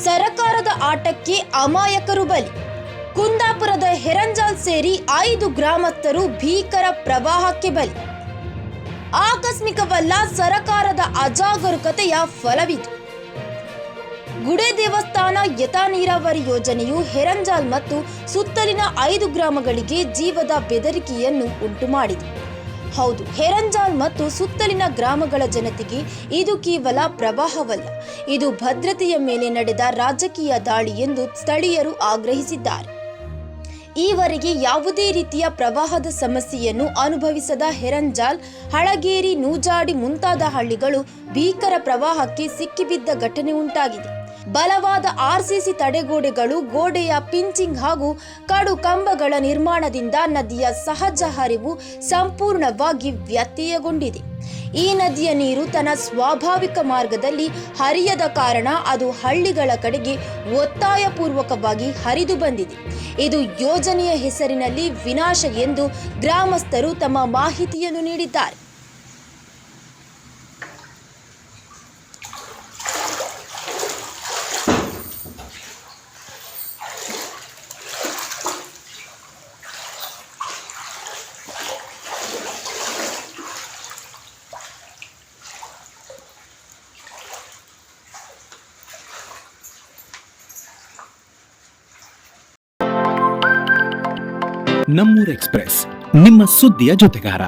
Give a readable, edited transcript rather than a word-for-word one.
ಸರಕಾರದ ಆಟಕ್ಕೆ ಅಮಾಯಕರು ಬಲಿ. ಕುಂದಾಪುರದ ಹೆರಂಜಾಲ್ ಸೇರಿ 5 ಗ್ರಾಮಸ್ಥರು ಭೀಕರ ಪ್ರವಾಹಕ್ಕೆ ಬಲಿ. ಆಕಸ್ಮಿಕವಲ್ಲ, ಸರಕಾರದ ಅಜಾಗರೂಕತೆಯ ಫಲವಿದು. ಗುಡೆ ದೇವಸ್ಥಾನ ಯಥಾ ನೀರಾವರಿ ಯೋಜನೆಯು ಹೆರಂಜಾಲ್ ಮತ್ತು ಸುತ್ತಲಿನ 5 ಗ್ರಾಮಗಳಿಗೆ ಜೀವದ ಬೆದರಿಕೆಯನ್ನು ಉಂಟುಮಾಡಿದೆ. ಹೌದು, ಹೆರಂಜಾಲ್ ಮತ್ತು ಸುತ್ತಲಿನ ಗ್ರಾಮಗಳ ಜನತೆಗೆ ಇದು ಕೇವಲ ಪ್ರವಾಹವಲ್ಲ, ಇದು ಭದ್ರತೆಯ ಮೇಲೆ ನಡೆದ ರಾಜಕೀಯ ದಾಳಿ ಎಂದು ಸ್ಥಳೀಯರು ಆಗ್ರಹಿಸಿದ್ದಾರೆ. ಈವರೆಗೆ ಯಾವುದೇ ರೀತಿಯ ಪ್ರವಾಹದ ಸಮಸ್ಯೆಯನ್ನು ಅನುಭವಿಸದ ಹೆರಂಜಾಲ್, ಹಳಗೇರಿ, ನೂಜಾಡಿ ಮುಂತಾದ ಹಳ್ಳಿಗಳು ಭೀಕರ ಪ್ರವಾಹಕ್ಕೆ ಸಿಕ್ಕಿಬಿದ್ದ ಘಟನೆ ಉಂಟಾಗಿದೆ. ಬಲವಾದ ಆರ್ಸಿಸಿ ತಡೆಗೋಡೆಗಳು, ಗೋಡೆಯ ಪಿಂಚಿಂಗ್ ಹಾಗೂ ಕಡು ಕಂಬಗಳ ನಿರ್ಮಾಣದಿಂದ ನದಿಯ ಸಹಜ ಹರಿವು ಸಂಪೂರ್ಣವಾಗಿ ವ್ಯತ್ಯಯಗೊಂಡಿದೆ. ಈ ನದಿಯ ನೀರು ತನ್ನ ಸ್ವಾಭಾವಿಕ ಮಾರ್ಗದಲ್ಲಿ ಹರಿಯದ ಕಾರಣ ಅದು ಹಳ್ಳಿಗಳ ಕಡೆಗೆ ಒತ್ತಾಯಪೂರ್ವಕವಾಗಿ ಹರಿದು ಬಂದಿದೆ. ಇದು ಯೋಜನೆಯ ಹೆಸರಿನಲ್ಲಿ ವಿನಾಶ ಎಂದು ಗ್ರಾಮಸ್ಥರು ತಮ್ಮ ಮಾಹಿತಿಯನ್ನು ನೀಡಿದ್ದಾರೆ. ನಮ್ಮೂರ್ ಎಕ್ಸ್‌ಪ್ರೆಸ್, ನಿಮ್ಮ ಸುದ್ದಿಯ ಜೊತೆಗಾರ.